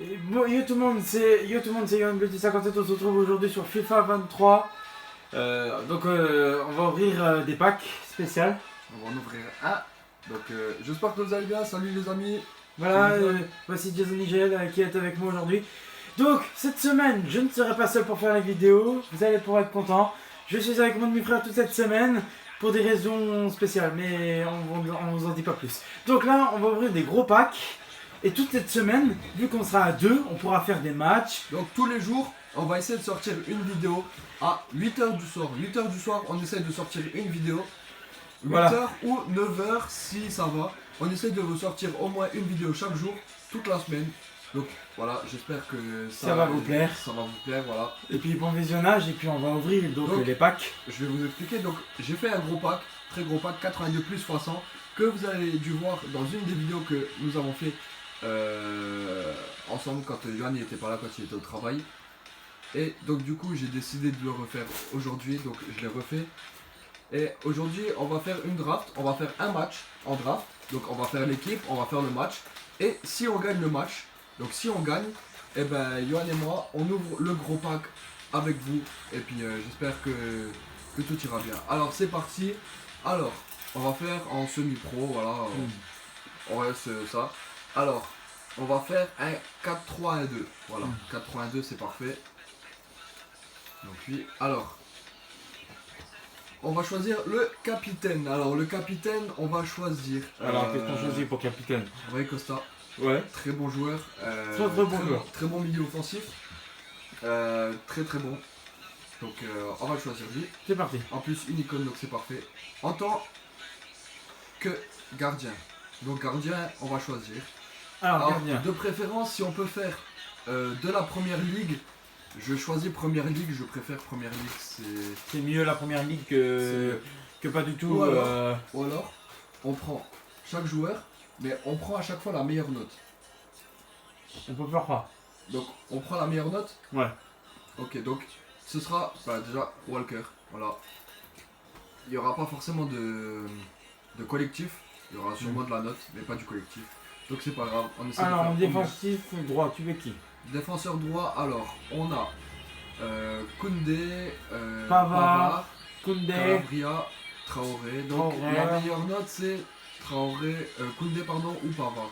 Yo tout le monde, c'est Yohan Beauty 57, on se retrouve aujourd'hui sur FIFA 23. On va ouvrir des packs spéciales. On va en ouvrir un. Donc j'espère que vous allez bien, salut les amis. Voilà, voici Jason Nigel qui est avec moi aujourd'hui. Donc cette semaine, je ne serai pas seul pour faire la vidéo, vous allez pouvoir être content. Je suis avec mon demi-frère toute cette semaine pour des raisons spéciales, mais on vous en dit pas plus. Donc là, on va ouvrir des gros packs. Et toute cette semaine, vu qu'on sera à deux, on pourra faire des matchs. Donc tous les jours, on va essayer de sortir une vidéo à 8h du soir. 8h du soir, on essaie de sortir une vidéo. 8h Voilà. ou 9h si ça va. On essaie de vous sortir au moins une vidéo chaque jour, toute la semaine. Donc voilà, j'espère que Ça va vous plaire. Ça va vous plaire, voilà. Et puis bon visionnage, et puis on va ouvrir donc les packs. Je vais vous expliquer. Donc j'ai fait un gros pack, très gros pack, 82 plus 300, que vous avez dû voir dans une des vidéos que nous avons fait ensemble quand Johan n'était pas là, quand il était au travail. Et donc du coup j'ai décidé de le refaire aujourd'hui, donc je l'ai refait. Et aujourd'hui on va faire une draft, on va faire un match en draft. Donc on va faire l'équipe, on va faire le match. Et si on gagne le match, donc si on gagne, et ben Johan et moi on ouvre le gros pack avec vous. Et puis j'espère que tout ira bien. Alors c'est parti. Alors on va faire en semi-pro, voilà. On reste ça. Alors, on va faire un 4-3-1-2. Voilà, 4-3-1-2, c'est parfait. Donc oui, alors, on va choisir le capitaine. Alors, le capitaine, on va choisir... Alors, qu'est-ce qu'on choisit pour capitaine? Rui Costa. Ouais. Très bon joueur. Très bon joueur. Très bon milieu offensif. Très bon. Donc, on va le choisir lui. C'est parti. En plus, une icône, donc c'est parfait. En tant que gardien. Donc, gardien, on va choisir. Alors, de préférence, si on peut faire de la première ligue, je choisis première ligue, je préfère première ligue. C'est mieux la première ligue que pas du tout. Ou alors, on prend chaque joueur, mais on prend à chaque fois la meilleure note. On peut faire ça. Donc, on prend la meilleure note. Ouais. Ok, donc ce sera déjà Walker. Voilà. Il n'y aura pas forcément de collectif, il y aura sûrement de la note, mais pas du collectif. Donc c'est pas grave, on essaie de faire en défensif droit, tu veux qui? Défenseur droit, alors on a Koundé, Pavard, Koundé, Calabria, Traoré. Donc Traoré. la meilleure note c'est Traoré, Koundé pardon, ou Pavard.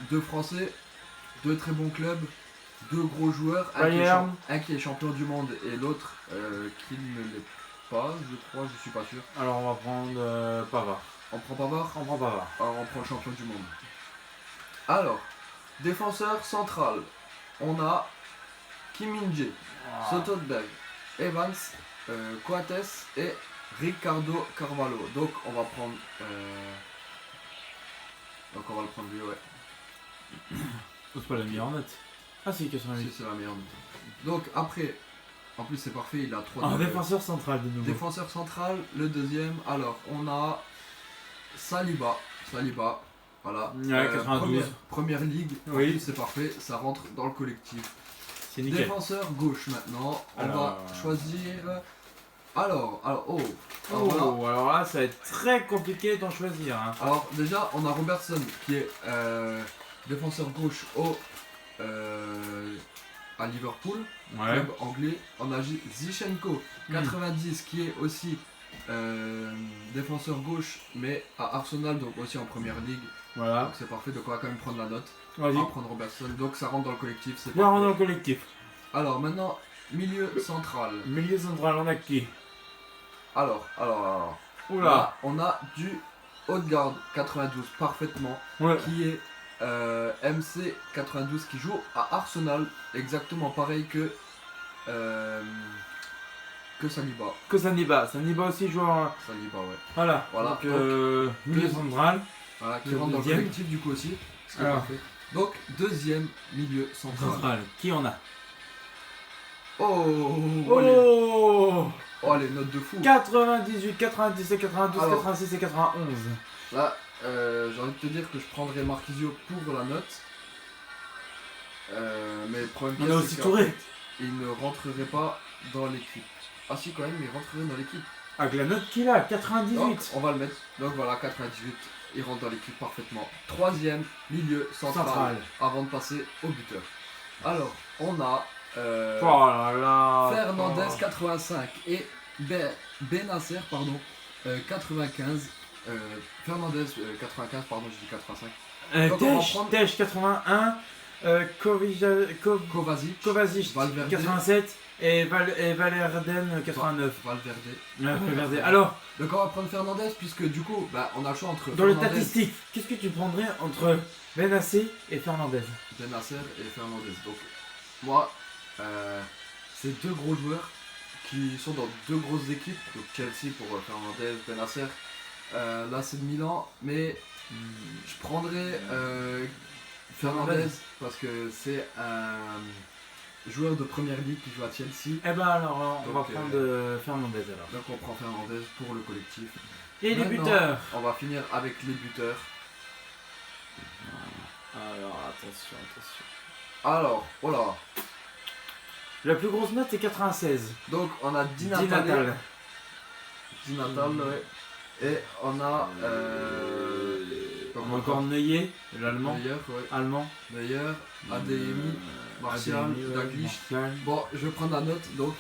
Deux Français, deux très bons clubs, deux gros joueurs, un qui est champion du monde et l'autre qui ne l'est pas, je crois, je suis pas sûr. Alors on va prendre Pavard. On prend Pavard? On prend Pavard. Alors on prend le champion du monde. Alors, défenseur central, on a Kim Min-jae, Sotoudberg, Evans, Coates et Ricardo Carvalho. Donc on va prendre lui, ouais. C'est pas la meilleure note. Ah si, 88. Si, c'est la meilleure note. Donc après, en plus c'est parfait, il a 3 défenseur central de nouveau. Défenseur central, le deuxième, alors on a Saliba, voilà. Ouais, 92. Première ligue, oui. C'est parfait, ça rentre dans le collectif. C'est nickel. Défenseur gauche maintenant, on va choisir... Alors, alors là ça va être très compliqué d'en choisir. Hein. Alors déjà, on a Robertson qui est défenseur gauche à Liverpool, club anglais. On a Zichenko, 90, qui est aussi défenseur gauche, mais à Arsenal, donc aussi en première ligue. Voilà. Donc c'est parfait, donc on va quand même prendre la note. Vas-y. On va prendre Robertson, donc ça rentre dans le collectif. C'est bien rentre dans le collectif. Alors maintenant, milieu central. Milieu central, on a qui? Alors. Oula. Là, on a du Odegaard 92 parfaitement, qui est MC 92 qui joue à Arsenal, exactement pareil que Saliba. Saliba aussi joue à... Saliba, ouais. Voilà. Donc, milieu central. Voilà, qui rentre dans le collectif du coup aussi. Parfait. Donc deuxième milieu central. Qui on a? Oh les notes de fou. 98, 97, 92, 86 et 91. Là, j'ai envie de te dire que je prendrais Marquisio pour la note. Mais le problème on a aussi Touré. Il ne rentrerait pas dans l'équipe. Ah si quand même, il rentrerait dans l'équipe. Avec la note qu'il a, 98. Donc, on va le mettre. Donc voilà, 98. il rentre dans l'équipe parfaitement. Troisième, milieu central, avant de passer au buteur. Alors, on a Oh là là. Fernandez 85 et Benasser, pardon, 95. Fernandez 95, pardon, je dis 85. Donc, on va prendre Tej 81, Kovacic Valverde. 87 et Valerden 89. Valverde. Alors, Donc on va prendre Fernandez puisque du coup, on a le choix entre dans les Fernandez, statistiques, qu'est-ce que tu prendrais entre Benasser et Fernandez? Benasser et Fernandez. Donc moi, c'est deux gros joueurs qui sont dans deux grosses équipes. Donc Chelsea pour Fernandez, Benasser. Là c'est de Milan, mais je prendrais Fernandez parce que c'est un joueur de première ligue qui joue à Chelsea. Eh ben alors, on va Donc, prendre Fernandez alors. Donc on prend Fernandez pour le collectif. Et les Maintenant, buteurs? On va finir avec les buteurs. Alors, attention. Alors, voilà. La plus grosse note est 96. Donc on a Di Natale. Ouais. Et on a On a encore Neuillet, l'allemand. Neuer, Adeyemi, Martial, Dalglish. Bon, je vais prendre la note, donc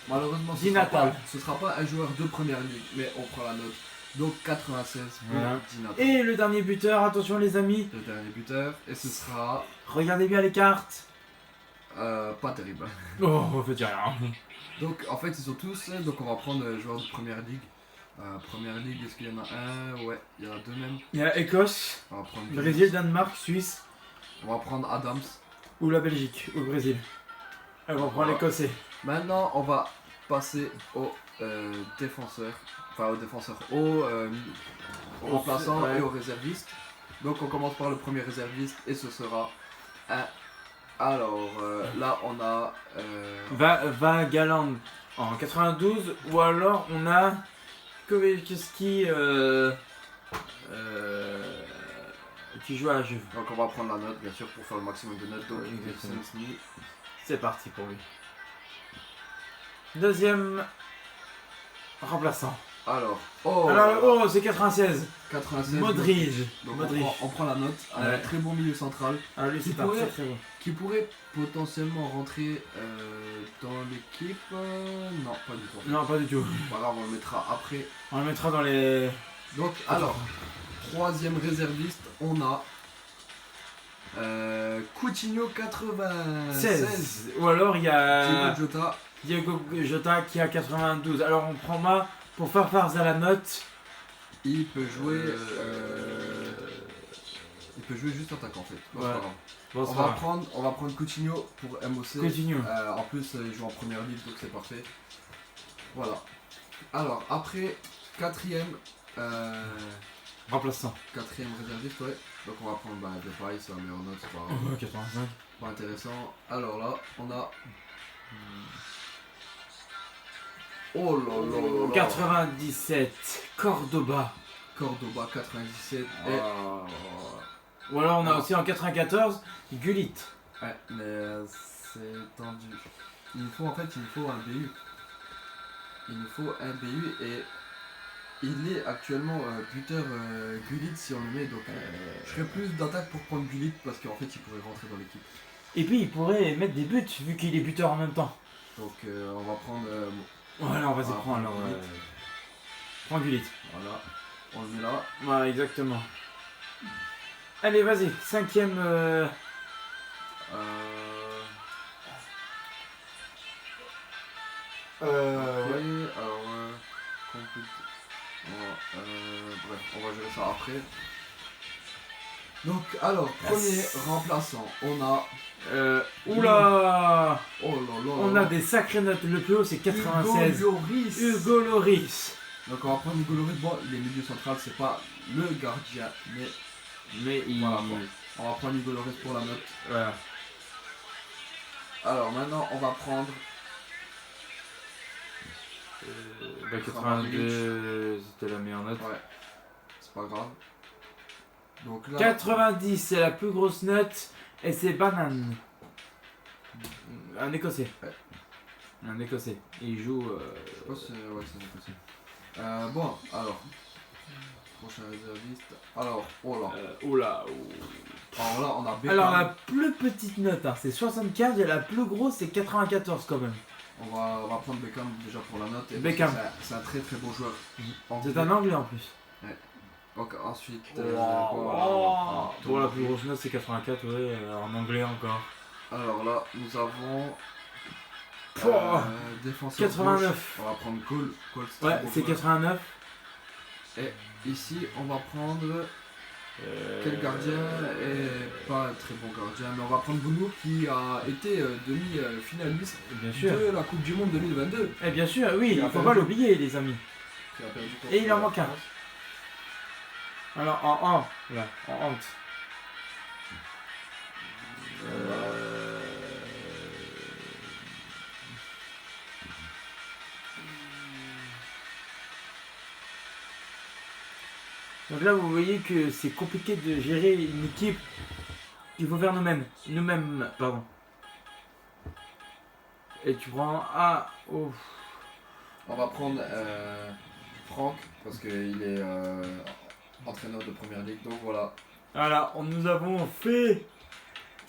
malheureusement ce sera pas un joueur de première ligue, mais on prend la note. Donc 96 pour Di Natale. Et le dernier buteur, attention les amis. Le dernier buteur, et ce sera... Regardez bien les cartes. Pas terrible. Oh, on fait rien. Donc en fait ils sont tous, donc on va prendre joueur de première ligue. Première ligue, est-ce qu'il y en a un? Ouais, il y en a deux même. Il y a Écosse, On va prendre Brésil, Danemark, Suisse. On va prendre Adams. Ou la Belgique, ou le Brésil. On va prendre l'Écossais. Maintenant on va passer aux défenseurs. Enfin aux défenseurs, aux remplaçants et aux réservistes. Donc on commence par le premier réserviste et ce sera un... Alors là on a... Va Galand en 92 ou alors on a Koveski qui joue à la Juve. Donc on va prendre la note bien sûr pour faire le maximum de notes. Donc c'est parti pour lui. Deuxième remplaçant. Alors, c'est 96. 96. Modric. Donc on prend la note. Un très bon milieu central. Ah lui c'est parfait, très bon. Qui pourrait potentiellement rentrer dans l'équipe. Non, pas du tout. Non, pas du tout. Pas grave, on le mettra après. On le mettra dans les... Donc alors, troisième réserviste, on a Coutinho 96. Ou alors il y a Diego Jota qui a 92. Alors on prend moi pour faire farce à la note. Il peut jouer juste attaquant en fait. Bon, ouais. On va prendre Coutinho pour MOC. Coutinho. En plus il joue en première ligue donc c'est parfait. Voilà. Alors après quatrième remplaçant. Quatrième réserviste, ouais. Donc on va prendre Depay, c'est la meilleure note, c'est pas 85. Pas intéressant. Alors là on a... Oh là là là là. 97. Cordoba 97. Ou alors on a aussi en 94 Gullit. Ouais, mais c'est tendu. Il nous faut un BU. Il nous faut un BU et il est actuellement buteur Gullit si on le met. Donc je ferais plus d'attaque pour prendre Gullit parce qu'en fait il pourrait rentrer dans l'équipe. Et puis il pourrait mettre des buts vu qu'il est buteur en même temps. Donc on va prendre... voilà, on va s'y prendre alors. Prends Gullit. Voilà, on le met là. Voilà, exactement. Allez, vas-y, cinquième. Oui, alors bref, on va gérer ça après. Donc, alors, premier remplaçant, on a... Oula. Oh là là. On a des sacrées notes, le plus haut c'est 96. Hugo Lloris. Donc on va prendre Hugo Lloris. Bon, les milieux centrales, c'est pas le gardien, mais il... Voilà, bon. On va prendre Hugo Lloris pour la note. Voilà. Alors maintenant, on va prendre... 82, c'était la meilleure note. Ouais, c'est pas grave. Donc là... 90, c'est la plus grosse note. Et c'est Banane. Un écossais. Ouais. Un écossais. Et il joue... Je sais pas si... Ouais, c'est un écossais. Bon, alors... prochain réserviste. Alors, oh là. Oula. Alors là, on a Beckham. Alors la plus petite note, hein, c'est 75 et la plus grosse c'est 94 quand même. On va prendre Beckham déjà pour la note. Et Beckham. C'est un très très beau joueur. C'est un anglais en plus. Donc ensuite, Pour la plus grosse note c'est 84, ouais, en anglais encore. alors là, nous avons défenseur 89. gauche. On va prendre Cole. Ouais, c'est 89. Et ici, on va prendre quel gardien et pas un très bon gardien, mais on va prendre Bounou qui a été demi-finaliste Bien sûr. de la Coupe du Monde 2022. Et bien sûr, oui, Qui il a faut perdu. pas l'oublier les amis. Qui a perdu contre Et il en la manque un. France. Alors en honte. Donc là vous voyez que c'est compliqué de gérer une équipe. Il faut faire nous-mêmes, pardon. Et tu prends On va prendre Franck parce qu'il est entraîneur de première ligue, donc voilà. Voilà, nous avons fait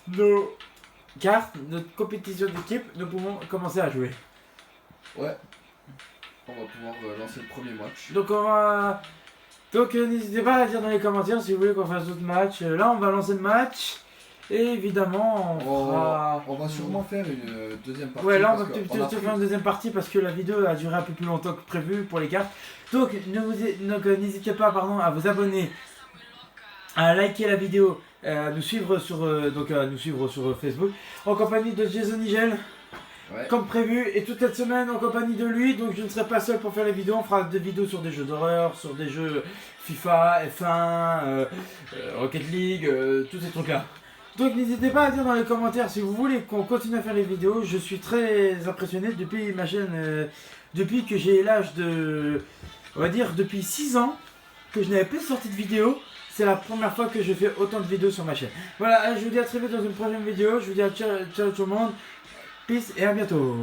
nos cartes, notre compétition d'équipe, nous pouvons commencer à jouer. Ouais. On va pouvoir lancer le premier match. Donc n'hésitez pas à dire dans les commentaires si vous voulez qu'on fasse d'autres matchs. Là on va lancer le match. Et évidemment On va sûrement faire une deuxième partie. Ouais, là on va parce que peut-être faire une deuxième partie parce que la vidéo a duré un peu plus longtemps que prévu pour les cartes. Donc n'hésitez pas à vous abonner, à liker la vidéo, à nous suivre sur Facebook en compagnie de Jason Nigel. Ouais. Comme prévu, et toute cette semaine en compagnie de lui, donc je ne serai pas seul pour faire les vidéos, on fera des vidéos sur des jeux d'horreur, sur des jeux FIFA, F1, Rocket League, tous ces trucs là. Donc n'hésitez pas à dire dans les commentaires si vous voulez qu'on continue à faire les vidéos, je suis très impressionné depuis ma chaîne, depuis que j'ai l'âge de, on va dire depuis 6 ans, que je n'avais plus sorti de vidéo. C'est la première fois que je fais autant de vidéos sur ma chaîne. Voilà, je vous dis à très vite dans une prochaine vidéo, je vous dis à ciao tout le monde. Peace et à bientôt.